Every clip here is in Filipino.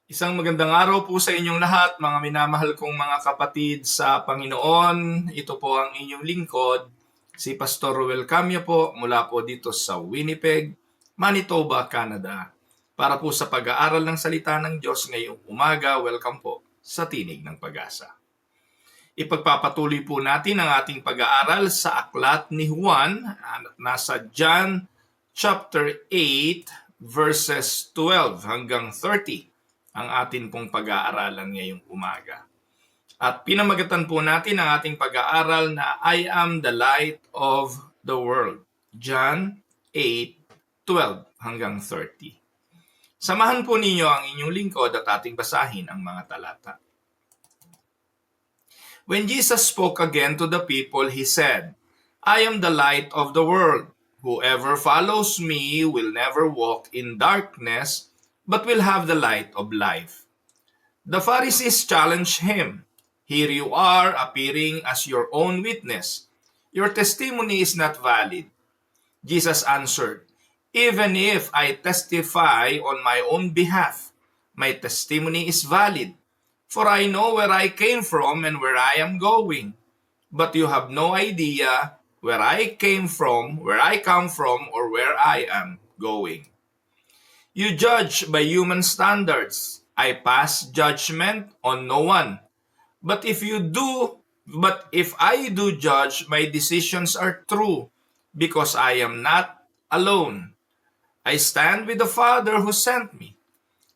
Isang magandang araw po sa inyong lahat, mga minamahal kong mga kapatid sa Panginoon. Ito po ang inyong lingkod, si Pastor Ruel Camia po, mula po dito sa Winnipeg, Manitoba, Canada. Para po sa pag-aaral ng salita ng Diyos ngayong umaga, welcome po sa Tinig ng Pag-asa. Ipagpapatuloy po natin ang ating pag-aaral sa aklat ni Juan, nasa John chapter 8, verses 12 hanggang 30. Ang atin pong pag-aaralan ngayong umaga. At pinamagatan po natin ang ating pag-aaral na I am the light of the world. John 8:12 hanggang 30. Samahan po ninyo ang inyong lingkod at ating basahin ang mga talata. When Jesus spoke again to the people, he said, I am the light of the world. Whoever follows me will never walk in darkness, but will have the light of life. The Pharisees challenged him. Here you are appearing as your own witness. Your testimony is not valid. Jesus answered, Even if I testify on my own behalf, my testimony is valid. For I know where I came from and where I am going. But you have no idea where I came from, where I come from, or where I am going. You judge by human standards. I pass judgment on no one. But if I do judge, my decisions are true, because I am not alone. I stand with the Father who sent me.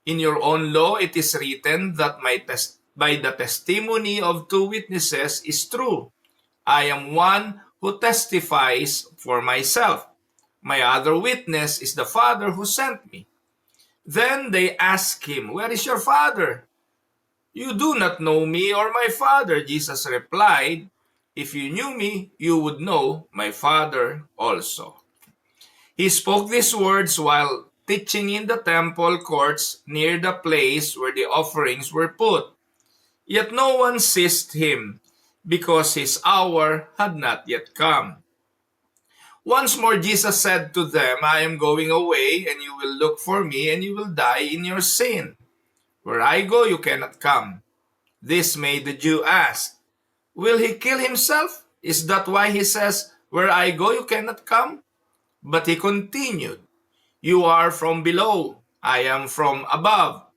In your own law it is written that by the testimony of two witnesses is true. I am one who testifies for myself. My other witness is the Father who sent me. Then they asked him, Where is your father? You do not know me or my father. Jesus replied, If you knew me, you would know my father also. He spoke these words while teaching in the temple courts near the place where the offerings were put. Yet no one seized him, because his hour had not yet come. Once more Jesus said to them, I am going away, and you will look for me, and you will die in your sin. Where I go, you cannot come. This made the Jew ask, Will he kill himself? Is that why he says, Where I go, you cannot come? But he continued, You are from below, I am from above.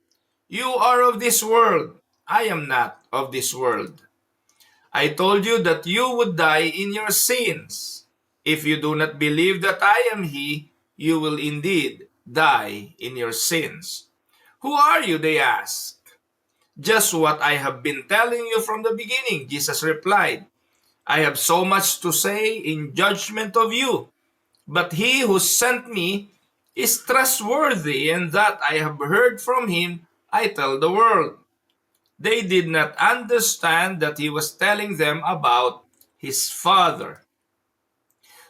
You are of this world, I am not of this world. I told you that you would die in your sins. If you do not believe that I am He, you will indeed die in your sins. Who are you? They asked. Just what I have been telling you from the beginning, Jesus replied. I have so much to say in judgment of you, but He who sent me is trustworthy, and that I have heard from Him I tell the world. They did not understand that He was telling them about His Father.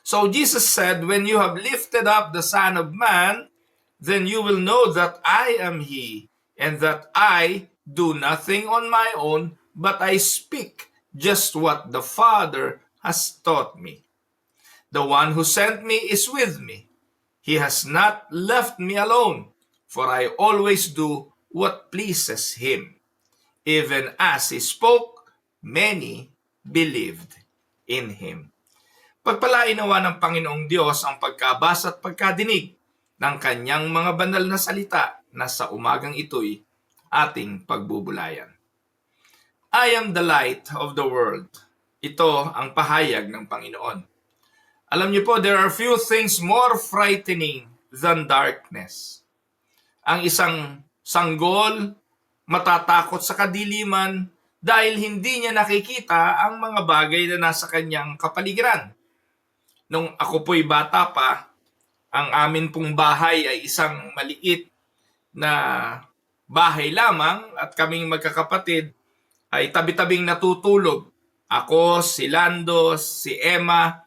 So Jesus said, When you have lifted up the Son of Man, then you will know that I am He, and that I do nothing on my own, but I speak just what the Father has taught me. The one who sent me is with me. He has not left me alone, for I always do what pleases Him. Even as He spoke, many believed in Him. Pagpalain nawa ng Panginoong Diyos ang pagkabasa at pagkadinig ng kanyang mga banal na salita na sa umagang ito'y ating pagbubulayan. I am the light of the world. Ito ang pahayag ng Panginoon. Alam niyo po, there are few things more frightening than darkness. Ang isang sanggol matatakot sa kadiliman dahil hindi niya nakikita ang mga bagay na nasa kanyang kapaligiran. Nung ako po'y bata pa, ang amin pong bahay ay isang maliit na bahay lamang at kaming magkakapatid ay tabi-tabing natutulog. Ako, si Lando, si Emma.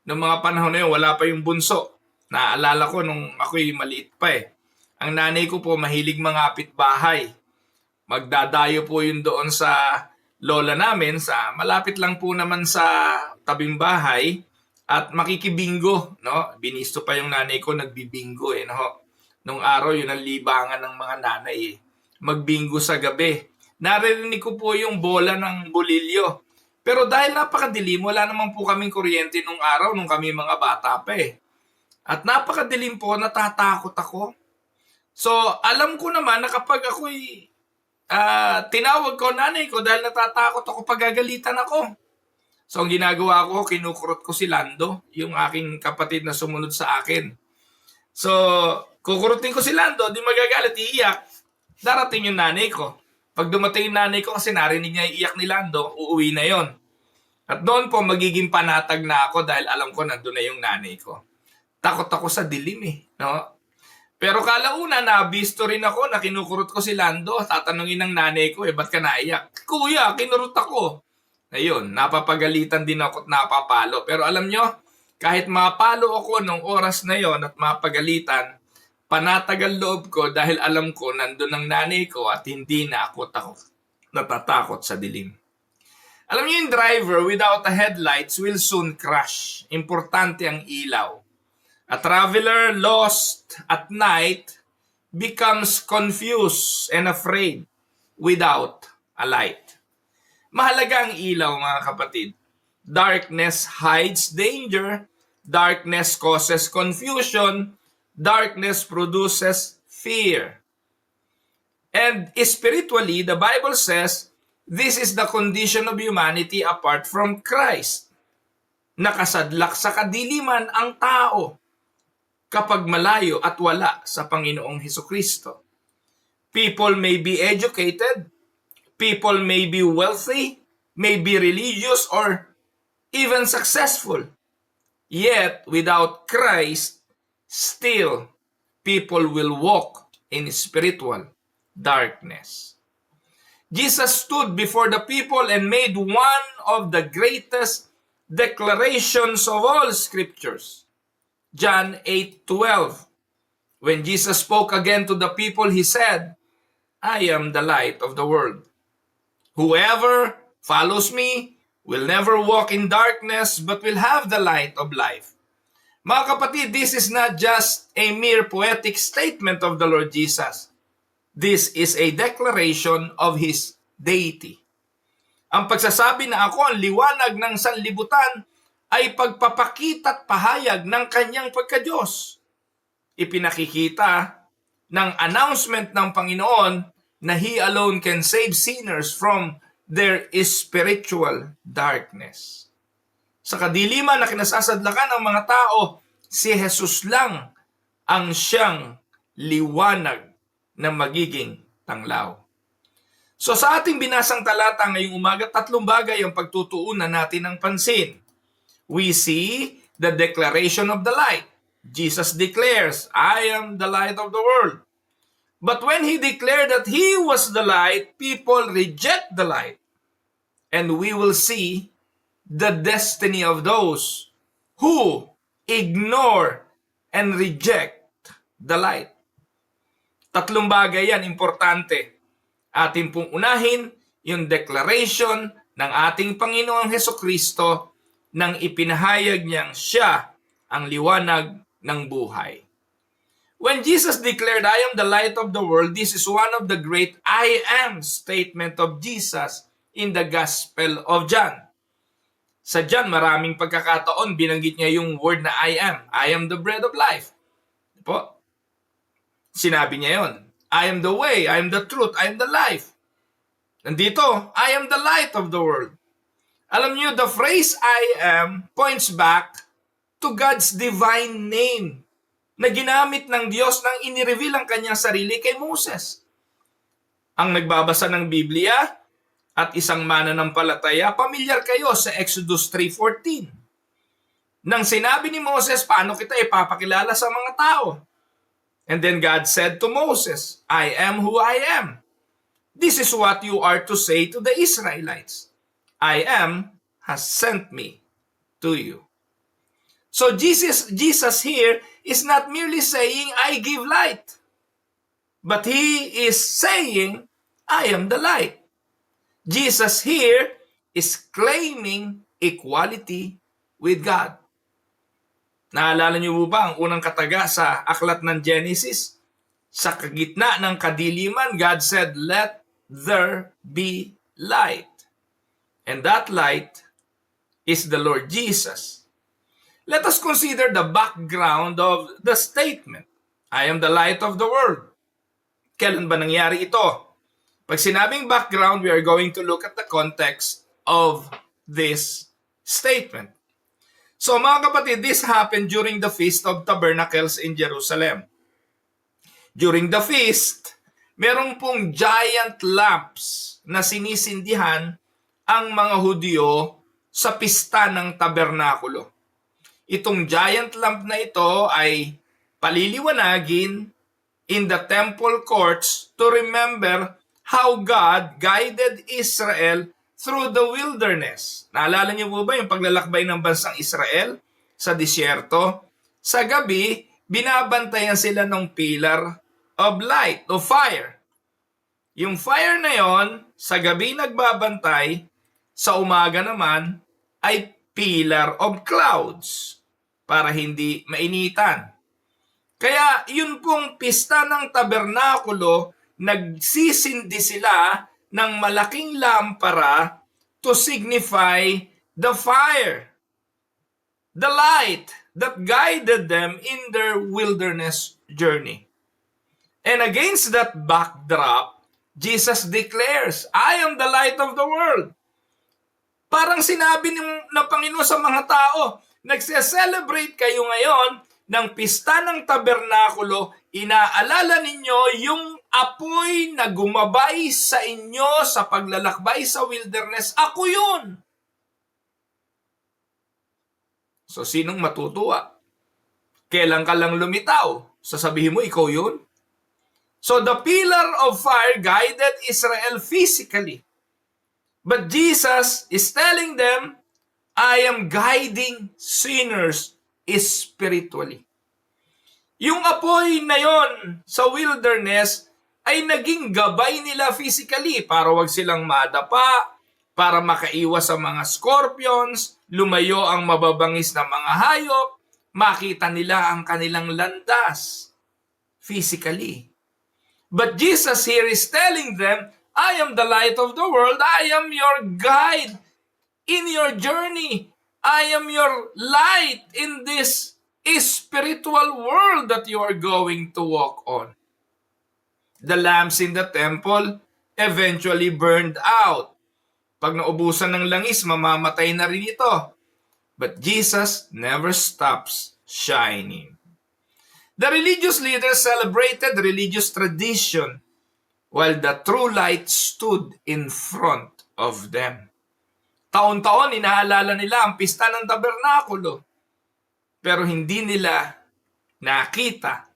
Noong mga panahon na yun, wala pa yung bunso. Naalala ko nung ako'y maliit pa eh. Ang nanay ko po mahilig mangapit bahay. Magdadayo po yun doon sa lola namin, sa malapit lang po naman sa tabing bahay. At makikibingo, no? Binisto pa yung nanay ko, nagbibingo eh, no? Nung araw, yun ang libangan ng mga nanay eh. magbingo sa gabi. Naririnig ko po yung bola ng bolilyo. Pero dahil napakadilim, wala naman po kaming kuryente nung araw nung kami mga bata pa eh. At napakadilim po, natatakot ako. So, alam ko naman na kapag ako'y tinawag ko nanay ko dahil natatakot ako, pagagalitan ako. So, ang ginagawa ko, kinukurot ko si Lando, yung aking kapatid na sumunod sa akin. So, kukurutin ko si Lando, di magagalit, iiyak. Darating yung nanay ko. Pag dumating yung nanay ko kasi narinig niya iiyak ni Lando, uuwi na yon. At doon po, magiging panatag na ako dahil alam ko nandun na yung nanay ko. Takot ako sa dilim eh. No? Pero kalauna, nabisto rin ako na kinukurot ko si Lando. Tatanungin ng nanay ko, ba't ka naiyak? Kuya, kinurot ako. Ayun, napapagalitan din ako at napapalo. Pero alam nyo, kahit mapalo ako nung oras na yon at mapagalitan, panatagal loob ko dahil alam ko nandun ang nanay ko at hindi na ako natatakot sa dilim. Alam niyo yung driver without a headlights will soon crash. Importante ang ilaw. A traveler lost at night becomes confused and afraid without a light. Mahalaga ang ilaw, mga kapatid. Darkness hides danger. Darkness causes confusion. Darkness produces fear. And spiritually, the Bible says, this is the condition of humanity apart from Christ. Nakasadlak sa kadiliman ang tao kapag malayo at wala sa Panginoong Hesukristo. People may be educated, people may be wealthy, may be religious, or even successful. Yet, without Christ, still, people will walk in spiritual darkness. Jesus stood before the people and made one of the greatest declarations of all scriptures. John 8:12. When Jesus spoke again to the people, he said, I am the light of the world. Whoever follows me will never walk in darkness but will have the light of life. Mga kapatid, this is not just a mere poetic statement of the Lord Jesus. This is a declaration of His deity. Ang pagsasabi na ako ang liwanag ng sanlibutan ay pagpapakita at pahayag ng kanyang pagka-Diyos. Ipinakikita ng announcement ng Panginoon na He alone can save sinners from their spiritual darkness. Sa kadiliman na kinasasadlakan ng mga tao, si Jesus lang ang siyang liwanag na magiging tanglaw. So sa ating binasang talata ngayong umaga, 3 bagay ang pagtutuunan natin ng pansin. We see the declaration of the light. Jesus declares, I am the light of the world. But when He declared that He was the light, people reject the light. And we will see the destiny of those who ignore and reject the light. 3 bagay yan, importante. Atin pong unahin yung declaration ng ating Panginoong Hesukristo nang ipinahayag niyang siya ang liwanag ng buhay. When Jesus declared, I am the light of the world, this is one of the great I am statement of Jesus in the Gospel of John. Sa John, maraming pagkakataon, binanggit niya yung word na I am. I am the bread of life. Po? Sinabi niya yon. I am the way, I am the truth, I am the life. Nandito, I am the light of the world. Alam niyo, the phrase I am points back to God's divine name na ginamit ng Diyos nang inireveal ang kanyang sarili kay Moses. Ang nagbabasa ng Biblia at isang mananampalataya, pamilyar kayo sa Exodus 3:14. Nang sinabi ni Moses, paano kita ipapakilala sa mga tao? And then God said to Moses, I am who I am. This is what you are to say to the Israelites. I am has sent me to you. So Jesus here is not merely saying, I give light. But He is saying, I am the light. Jesus here is claiming equality with God. Naalala niyo po ba ang unang kataga sa aklat ng Genesis? Sa gitna ng kadiliman, God said, "Let there be light." And that light is the Lord Jesus. Let us consider the background of the statement, "I am the light of the world." Kailan ba nangyari ito? Pag sinabing background, we are going to look at the context of this statement. So mga kapatid, this happened during the Feast of Tabernacles in Jerusalem. During the feast, merong pong giant lamps na sinisindihan ang mga Hudyo sa pista ng tabernakulo. Itong giant lamp na ito ay paliliwanagin in the temple courts to remember how God guided Israel through the wilderness. Naalala niyo po ba yung paglalakbay ng bansang Israel sa disyerto? Sa gabi, binabantayan sila ng pillar of light, of fire. Yung fire na yon, sa gabi nagbabantay, sa umaga naman ay pillar of clouds para hindi mainitan. Kaya yun pong pista ng tabernakulo, nagsisindi sila ng malaking lampara to signify the fire, the light that guided them in their wilderness journey. And against that backdrop, Jesus declares, "I am the light of the world." Parang sinabi ng Panginoon sa mga tao, nagse-celebrate kayo ngayon ng pista ng tabernakulo, inaalala ninyo yung apoy na gumabay sa inyo sa paglalakbay sa wilderness. Ako yun. So, sinong matutuwa? Kailan ka lang lumitaw? Sasabihin mo, ikaw yun? So, the pillar of fire guided Israel physically. But Jesus is telling them, "I am guiding sinners spiritually." Yung apoy na yon sa wilderness ay naging gabay nila physically para wag silang madapa, para makaiwas sa mga scorpions, lumayo ang mababangis na mga hayop, makita nila ang kanilang landas physically. But Jesus here is telling them, "I am the light of the world. I am your guide in your journey. I am your light in this spiritual world that you are going to walk on." The lamps in the temple eventually burned out. Pag naubusan ng langis, mamamatay na rin ito. But Jesus never stops shining. The religious leaders celebrated religious tradition while the true light stood in front of them. Taon-taon, inaalala nila ang pista ng tabernakulo. Pero hindi nila nakita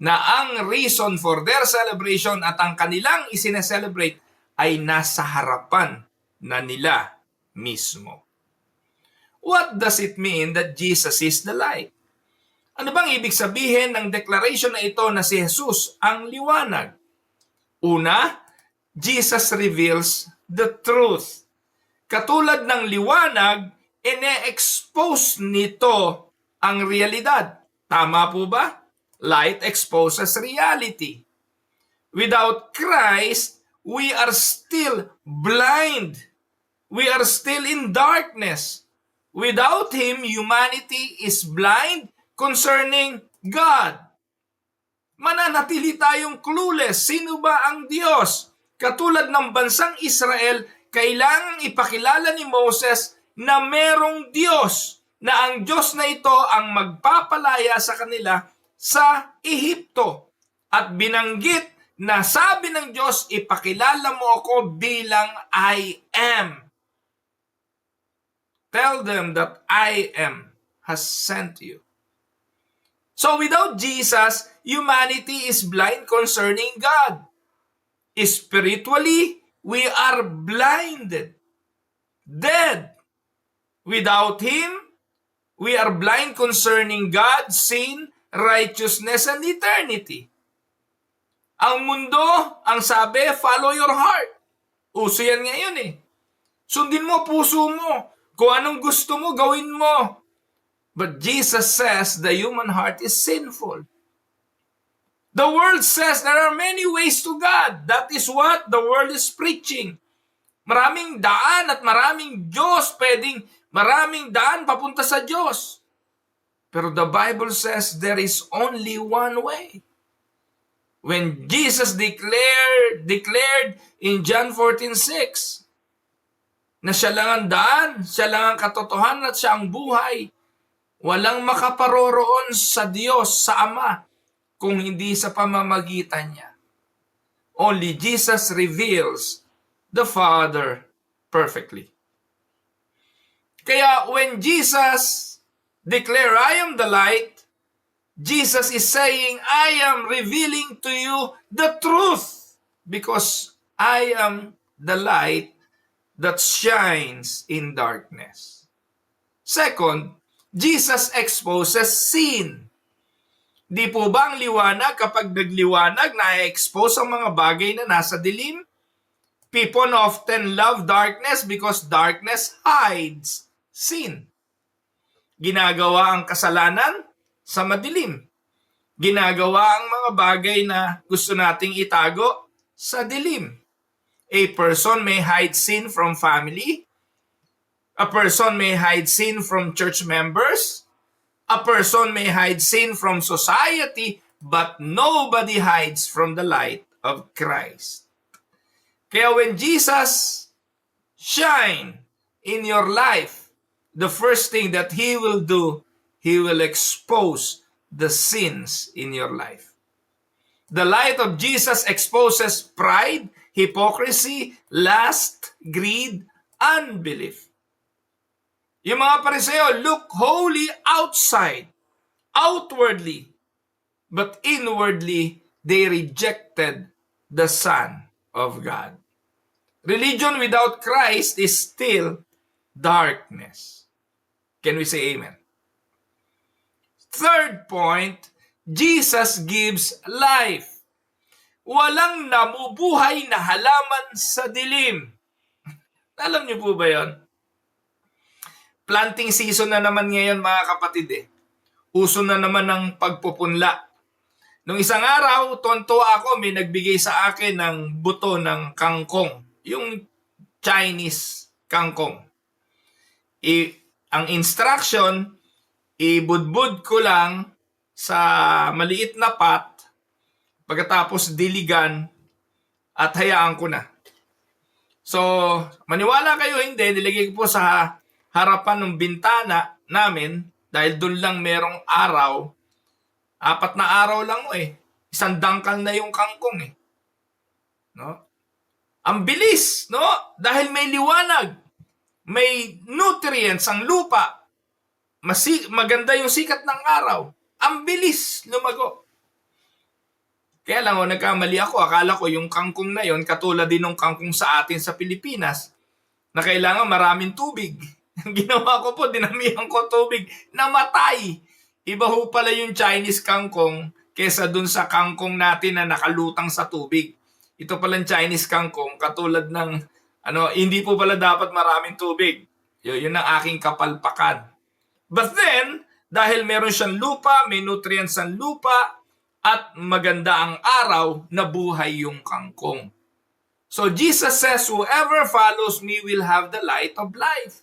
na ang reason for their celebration at ang kanilang isineselebrate ay nasa harapan na nila mismo. What does it mean that Jesus is the light? Ano bang ibig sabihin ng declaration na ito na si Jesus ang liwanag? Una, Jesus reveals the truth. Katulad ng liwanag, ine-expose nito ang realidad. Tama po ba? Light exposes reality. Without Christ, we are still blind. We are still in darkness. Without Him, humanity is blind concerning God. Mananatili tayong clueless. Sino ba ang Diyos? Katulad ng bansang Israel, kailangang ipakilala ni Moses na merong Diyos, na ang Diyos na ito ang magpapalaya sa kanila sa Ehipto. At binanggit na sabi ng Diyos, "Ipakilala mo ako bilang I am. Tell them that I am has sent you." So without Jesus, humanity is blind concerning God. Spiritually, we are blinded, dead. Without Him, we are blind concerning God, sin, righteousness, and eternity. Ang mundo, ang sabi, follow your heart. Uso yan ngayon eh. Sundin mo puso mo. Kung anong gusto mo, gawin mo. But Jesus says the human heart is sinful. The world says there are many ways to God. That is what the world is preaching. Maraming daan at maraming Diyos, maraming daan papunta sa Diyos. Pero the Bible says there is only one way. When Jesus declared in John 14:6 na siya lang ang daan, siya lang ang katotohanan at siya ang buhay, walang makaparoroon sa Diyos, sa Ama, kung hindi sa pamamagitan niya. Only Jesus reveals the Father perfectly. Kaya when Jesus declared, I am the light, Jesus is saying, I am revealing to you the truth because I am the light that shines in darkness. Second, Jesus exposes sin. Di po ba ang liwanag kapag nagliwanag, na-expose ang mga bagay na nasa dilim? People often love darkness because darkness hides sin. Ginagawa ang kasalanan sa madilim. Ginagawa ang mga bagay na gusto nating itago sa dilim. A person may hide sin from family. A person may hide sin from church members. A person may hide sin from society, but nobody hides from the light of Christ. Kaya when Jesus shine in your life, the first thing that He will do, He will expose the sins in your life. The light of Jesus exposes pride, hypocrisy, lust, greed, unbelief. Yung mga Pariseo look holy outside, outwardly, but inwardly, they rejected the Son of God. Religion without Christ is still darkness. Can we say amen? Third point, Jesus gives life. Walang namubuhay na halaman sa dilim. Alam niyo po ba yon? Planting season na naman ngayon mga kapatid eh. Uso na naman ng pagpupunla. Nung isang araw, tonto ako, may nagbigay sa akin ng buto ng kangkong. Yung Chinese kangkong. Ang instruction, ibudbud ko lang sa maliit na pot, pagkatapos diligan at hayaan ko na. So, maniwala kayo hindi, nilagay ko po sa harapan ng bintana namin dahil doon lang merong araw. 4 na araw lang Isang dangkal na yung kangkong No? Ang bilis, no? Dahil may liwanag, may nutrients ang lupa. Maganda yung sikat ng araw. Ang bilis lumago. Kaya lang nagkamali ako. Akala ko yung kangkong na yon katulad din ng kangkong sa atin sa Pilipinas na kailangan maraming tubig. Ginawa ko po, dinamihan ko tubig, namatay. Iba ho pala yung Chinese kangkong kesa dun sa kangkong natin na nakalutang sa tubig. Ito palang Chinese kangkong, katulad ng, hindi po pala dapat maraming tubig. Yun ang aking kapalpakan. But then, dahil meron siyang lupa, may nutrients ang lupa, at maganda ang araw, nabuhay yung kangkong. So Jesus says, whoever follows me will have the light of life.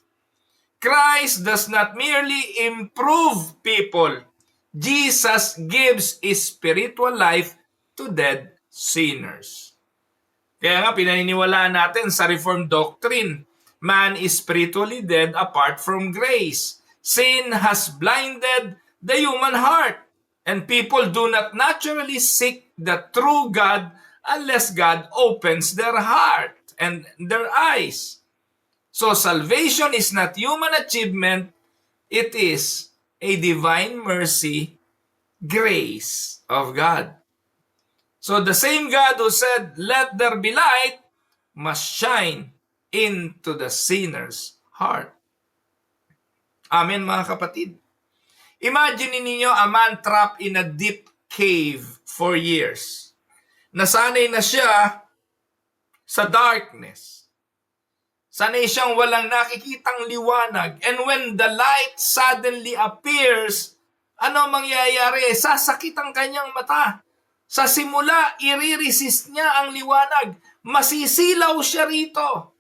Christ does not merely improve people. Jesus gives spiritual life to dead sinners. Kaya nga pinaniniwalaan natin sa Reformed doctrine, man is spiritually dead apart from grace. Sin has blinded the human heart, and people do not naturally seek the true God unless God opens their heart and their eyes. So salvation is not human achievement, it is a divine mercy, grace of God. So the same God who said, let there be light, must shine into the sinner's heart. Amen mga kapatid. Imagine ninyo a man trapped in a deep cave for years. Nasanay na siya sa darkness. Sanay siyang walang nakikitang liwanag. And when the light suddenly appears, ano mangyayari? Sasakit ang kanyang mata. Sa simula, i-resist niya ang liwanag. Masisilaw siya rito.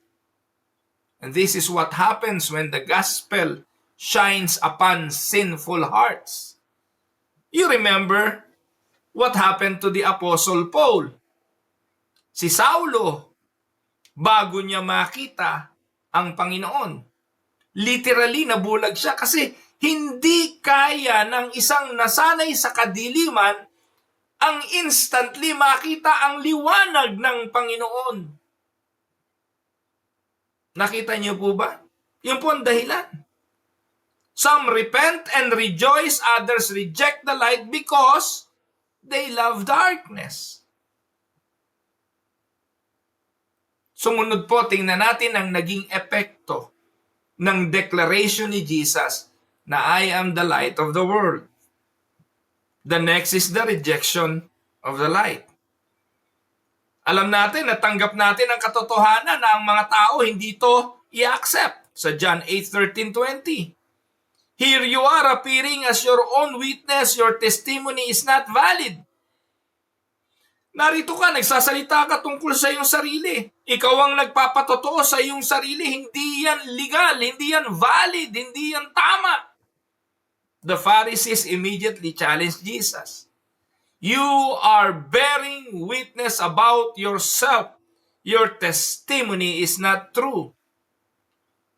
And this is what happens when the gospel shines upon sinful hearts. You remember what happened to the Apostle Paul? Si Saulo, bago niya makita ang Panginoon, literally nabulag siya kasi hindi kaya ng isang nasanay sa kadiliman ang instantly makita ang liwanag ng Panginoon. Nakita niyo po ba? Yun po ang dahilan. Some repent and rejoice, others reject the light because they love darkness. Sumunod po, tingnan natin ang naging epekto ng declaration ni Jesus na I am the light of the world. The next is the rejection of the light. Alam natin, natanggap natin ang katotohanan na ang mga tao hindi ito i-accept. Sa John 8:13-20. Here you are appearing as your own witness, your testimony is not valid. Narito ka, nagsasalita ka tungkol sa iyong sarili. Ikaw ang nagpapatotoo sa iyong sarili. Hindi yan legal, hindi yan valid, hindi yan tama. The Pharisees immediately challenged Jesus. You are bearing witness about yourself. Your testimony is not true.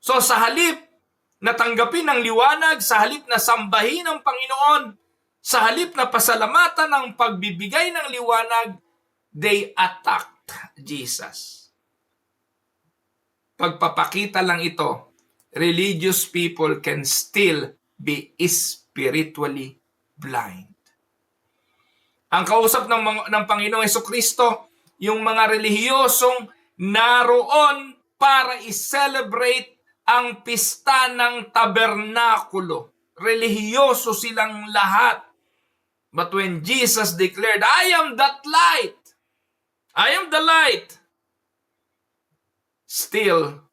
So sa halip na tanggapin ang liwanag, sa halip na sambahin ang Panginoon, sa halip na pasalamatan ang pagbibigay ng liwanag, they attacked Jesus. Pagpapakita lang ito, religious people can still be spiritually blind. Ang kausap ng Panginoong Hesukristo, yung mga relihiyosong naroon para i-celebrate ang pista ng tabernakulo. Relihiyoso silang lahat. But when Jesus declared, I am that light, I am the light, still,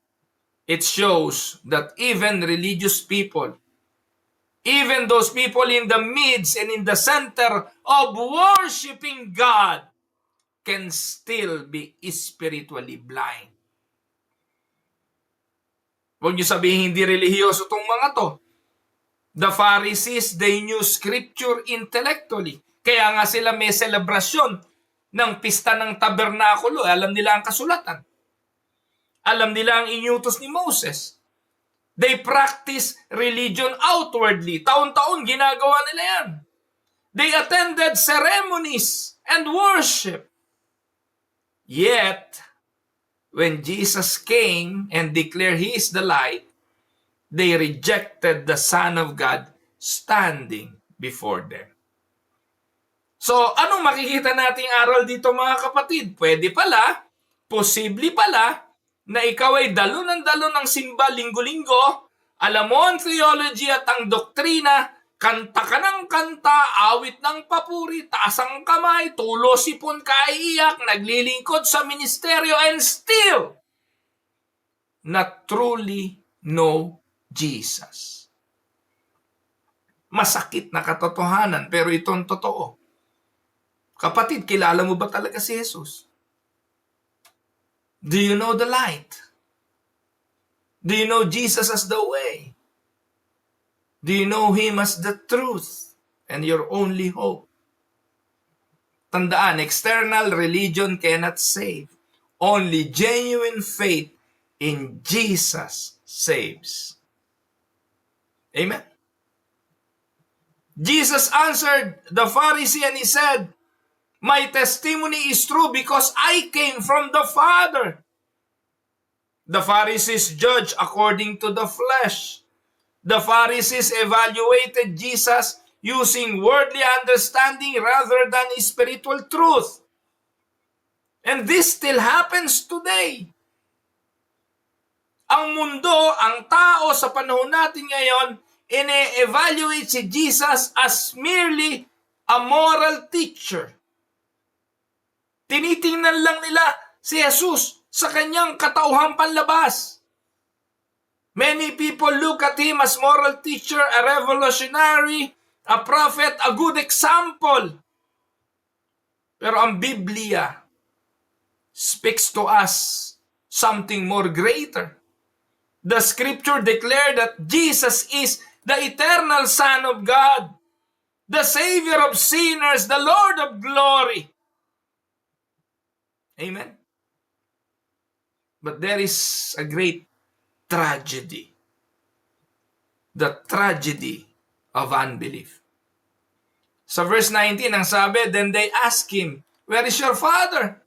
it shows that even religious people, even those people in the midst and in the center of worshiping God, can still be spiritually blind. Huwag niyo sabihin hindi relihiyoso itong mga to. The Pharisees, they knew scripture intellectually. Kaya nga sila may selebrasyon ng pista ng tabernakulo. Alam nila ang kasulatan. Alam nila ang inyutos ni Moses. They practice religion outwardly. Taon-taon ginagawa nila yan. They attended ceremonies and worship. Yet, when Jesus came and declared He is the light, they rejected the Son of God standing before them. So, anong makikita nating aral dito mga kapatid? Pwede pala, posible pala, na ikaw ay dalo ng simba linggo-linggo, alam mo ang theology at ang doktrina, kanta ka ng kanta, awit ng papuri, taas ang kamay, tulo sipon ka iiyak, naglilingkod sa ministeryo, and still, not truly know Jesus. Masakit na katotohanan, pero itong totoo. Kapatid, kilala mo ba talaga si Jesus? Do you know the light? Do you know Jesus as the way? Do you know Him as the truth and your only hope? Tandaan, external religion cannot save. Only genuine faith in Jesus saves. Amen? Jesus answered the Pharisee and He said, my testimony is true because I came from the Father. The Pharisees judge according to the flesh. The Pharisees evaluated Jesus using worldly understanding rather than spiritual truth. And this still happens today. Ang mundo, ang tao sa panahon natin ngayon, ine-evaluate si Jesus as merely a moral teacher. Tinitingnan lang nila si Jesus sa kanyang katauhang panlabas. Many people look at Him as moral teacher, a revolutionary, a prophet, a good example. Pero ang Biblia speaks to us something more greater. The scripture declared that Jesus is the eternal Son of God, the Savior of sinners, the Lord of glory. Amen. But there is a great tragedy. The tragedy of unbelief. Sa verse 19, ang sabi, then they asked him, where is your father?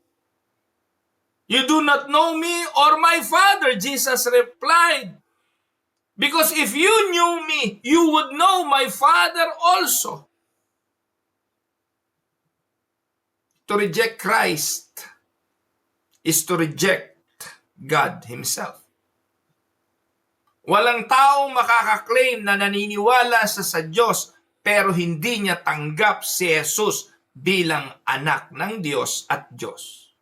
You do not know me or my father, Jesus replied. Because if you knew me, you would know my father also. To reject Christ is to reject God Himself. Walang taong makakaklaim na naniniwala sa Diyos pero hindi niya tanggap si Jesus bilang anak ng Diyos at Diyos.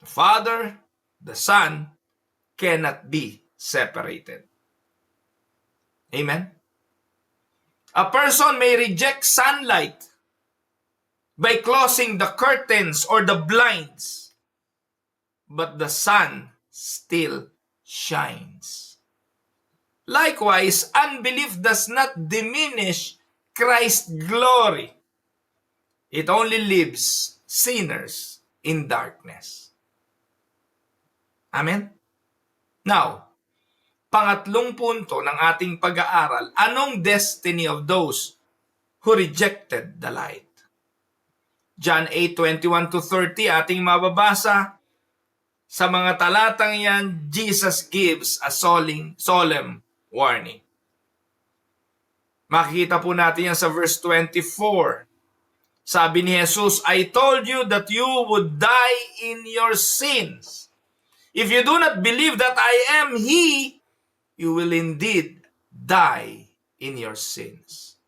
The Father, the Son, cannot be separated. Amen? A person may reject sunlight by closing the curtains or the blinds, but the sun still shines. Likewise, unbelief does not diminish Christ's glory. It only leaves sinners in darkness. Amen? Now, pangatlong punto ng ating pag-aaral, anong destiny of those who rejected the light? John 8:21-30, ating mababasa. Sa mga talatang yan, Jesus gives a solemn warning. Makikita po natin yan sa verse 24. Sabi ni Jesus, I told you that you would die in your sins. If you do not believe that I am He, you will indeed die in your sins.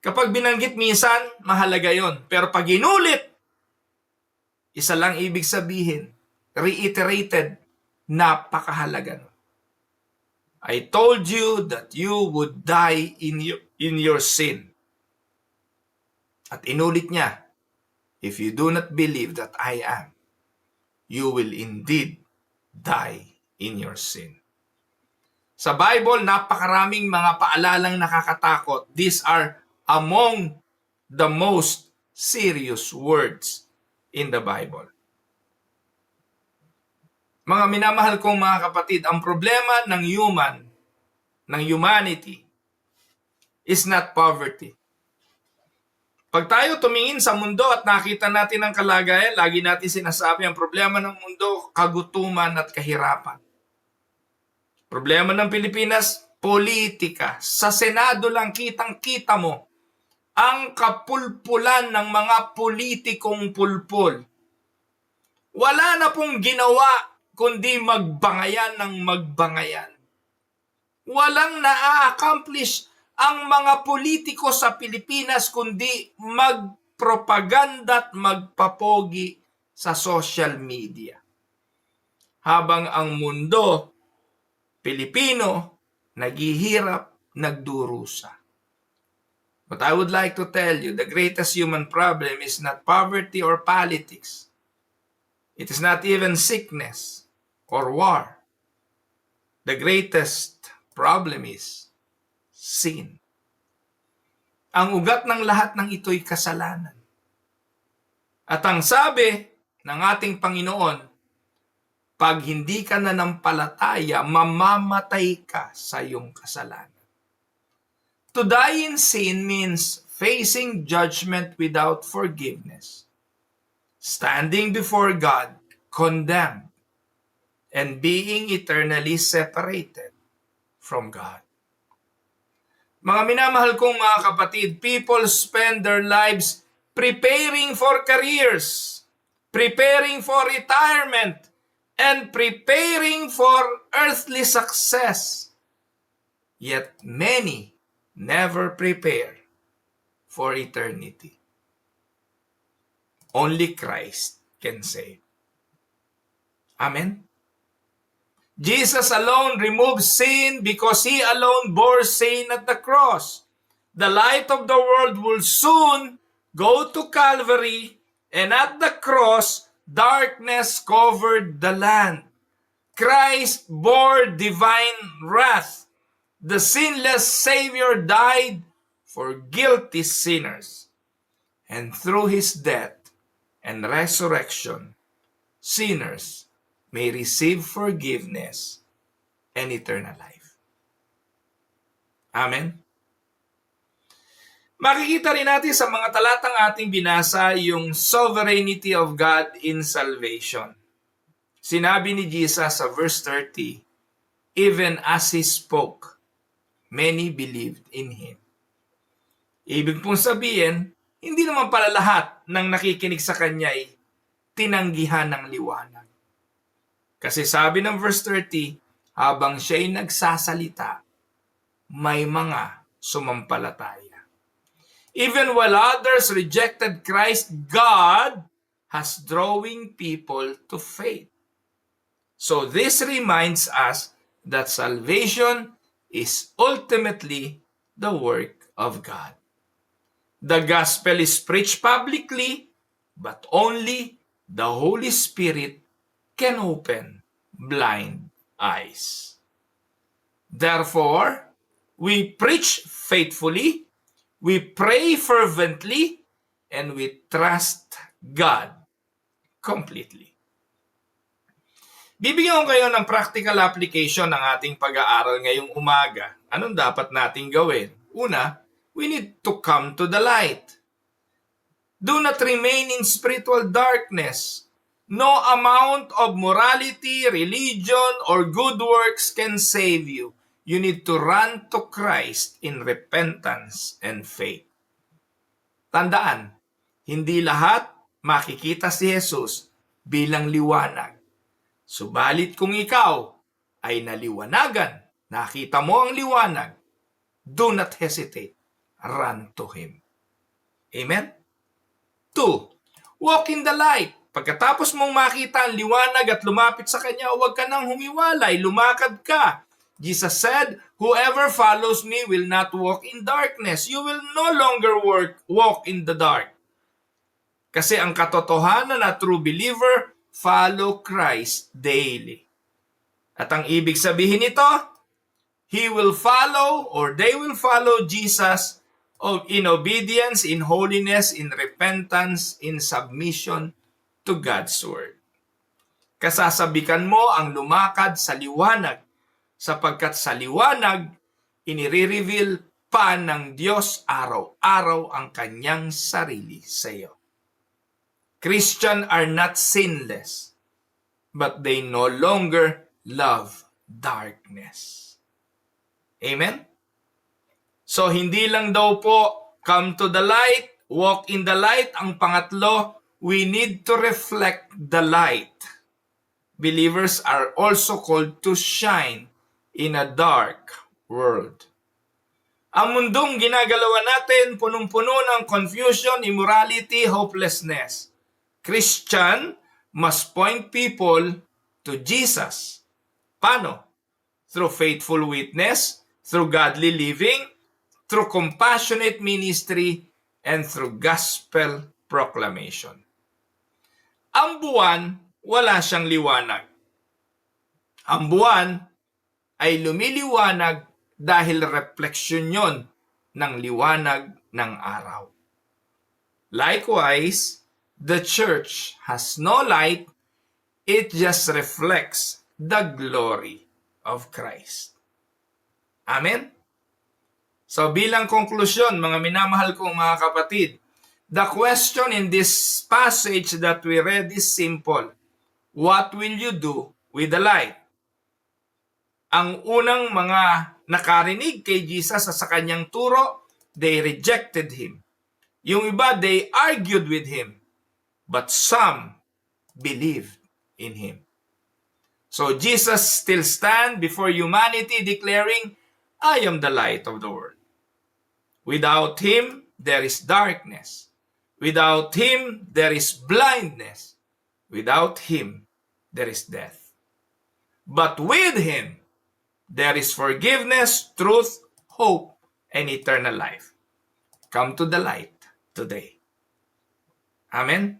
Kapag binanggit minsan, mahalaga yon. Pero pag inulit, isa lang ibig sabihin, reiterated, napakahalaga. I told you that you would die in your sin. At inulit niya, if you do not believe that I am, you will indeed die in your sin. Sa Bible, napakaraming mga paalalang nakakatakot. These are among the most serious words in the Bible. Mga minamahal kong mga kapatid, ang problema ng humanity, is not poverty. Pag tayo tumingin sa mundo at nakita natin ang kalagayan, lagi natin sinasabi ang problema ng mundo, kagutuman at kahirapan. Problema ng Pilipinas, politika. Sa Senado lang kitang-kita mo ang kapulpulan ng mga politikong pulpul. Wala na pong ginawa kundi magbangayan ng magbangayan. Walang na-accomplish ang mga politiko sa Pilipinas kundi magpropaganda at magpapogi sa social media. Habang ang mundo, Pilipino, naghihirap, nagdurusa. But I would like to tell you, the greatest human problem is not poverty or politics. It is not even sickness or war. The greatest problem is sin. Ang ugat ng lahat ng ito'y kasalanan. At ang sabi ng ating Panginoon, pag hindi ka nanampalataya, mamamatay ka sa iyong kasalanan. To die in sin means facing judgment without forgiveness, standing before God condemned, and being eternally separated from God. Mga minamahal kong mga kapatid, people spend their lives preparing for careers, preparing for retirement, and preparing for earthly success. Yet many never prepare for eternity. Only Christ can save. Amen? Jesus alone removed sin because He alone bore sin at the cross. The light of the world will soon Go to Calvary, and at the cross, darkness covered the land. Christ bore divine wrath. The sinless Savior died for guilty sinners. And through his death and resurrection, sinners may receive forgiveness and eternal life. Amen. Makikita rin natin sa mga talatang ating binasa yung sovereignty of God in salvation. Sinabi ni Jesus sa verse 30, even as he spoke, many believed in him. Ibig pong sabihin, hindi naman pala lahat ng nakikinig sa kanya ay tinanggihan ng liwanag. Kasi sabi ng verse 30, habang siya'y nagsasalita, may mga sumampalataya. Even while others rejected Christ, God has drawing people to faith. So this reminds us that salvation is ultimately the work of God. The gospel is preached publicly, but only the Holy Spirit can open blind eyes. Therefore, we preach faithfully, we pray fervently, and we trust God completely. Bibigyan ko kayo ng practical application ng ating pag-aaral ngayong umaga. Anong dapat nating gawin? Una, we need to come to the light. Do not remain in spiritual darkness. No amount of morality, religion, or good works can save you. You need to run to Christ in repentance and faith. Tandaan, hindi lahat makikita si Jesus bilang liwanag. Subalit kung ikaw ay naliwanagan, nakita mo ang liwanag, do not hesitate. Run to Him. Amen? 2. Walk in the light. Pagkatapos mong makita ang liwanag at lumapit sa Kanya, huwag ka nang humiwalay, lumakad ka. Jesus said, whoever follows me will not walk in darkness. You will no longer walk in the dark. Kasi ang katotohanan na true believer, follow Christ daily. At ang ibig sabihin nito, he will follow or they will follow Jesus in obedience, in holiness, in repentance, in submission to God's Word. Kasasabikan mo ang lumakad sa liwanag, sapagkat sa liwanag, inire-reveal pa ng Diyos araw-araw ang kanyang sarili sa iyo. Christians are not sinless, but they no longer love darkness. Amen? So, hindi lang daw po come to the light, walk in the light. Ang pangatlo, we need to reflect the light. Believers are also called to shine in a dark world. Ang mundong ginagalawan natin, punong-puno ng confusion, immorality, hopelessness. Christian must point people to Jesus. Paano? Through faithful witness, through godly living, through compassionate ministry, and through gospel proclamation. Ang buwan, wala siyang liwanag. Ang buwan ay lumiliwanag dahil refleksyon yon ng liwanag ng araw. Likewise, the church has no light, it just reflects the glory of Christ. Amen? So bilang konklusyon, mga minamahal kong mga kapatid, the question in this passage that we read is simple. What will you do with the light? Ang unang mga nakarinig kay Jesus sa kanyang turo, they rejected Him. Yung iba, they argued with Him. But some believed in Him. So Jesus still stands before humanity declaring, I am the light of the world. Without Him, there is darkness. Without Him, there is blindness. Without Him, there is death. But with Him, there is forgiveness, truth, hope, and eternal life. Come to the light today. Amen?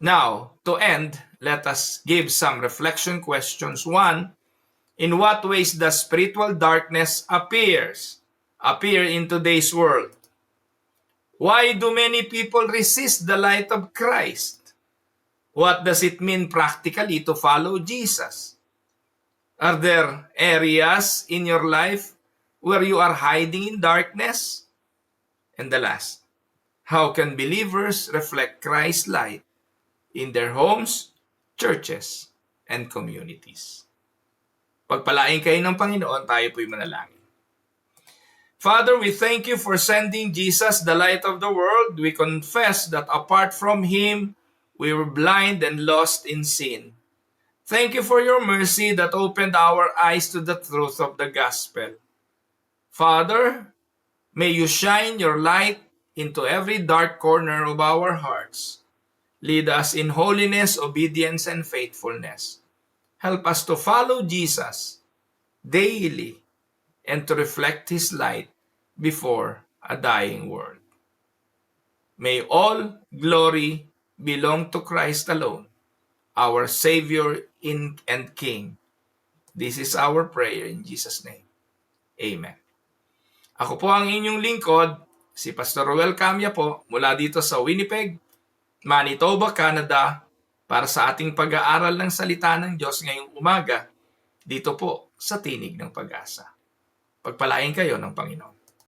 Now, to end, let us give some reflection questions. One, in what ways does spiritual darkness appear in today's world? Why do many people resist the light of Christ? What does it mean practically to follow Jesus? Are there areas in your life where you are hiding in darkness? And the last, how can believers reflect Christ's light in their homes, churches, and communities? Pagpalain kayo ng Panginoon, tayo po'y manalangin. Father, we thank you for sending Jesus, the light of the world. We confess that apart from him, we were blind and lost in sin. Thank you for your mercy that opened our eyes to the truth of the gospel. Father, may you shine your light into every dark corner of our hearts. Lead us in holiness, obedience, and faithfulness. Help us to follow Jesus daily and to reflect his light before a dying world. May all glory belong to Christ alone, our Savior and King. This is our prayer in Jesus' name. Amen. Ako po ang inyong lingkod, si Pastor Roel Camia po, mula dito sa Winnipeg, Manitoba, Canada, para sa ating pag-aaral ng salita ng Diyos ngayong umaga, dito po sa Tinig ng Pag-asa. Pagpalain kayo ng Panginoon.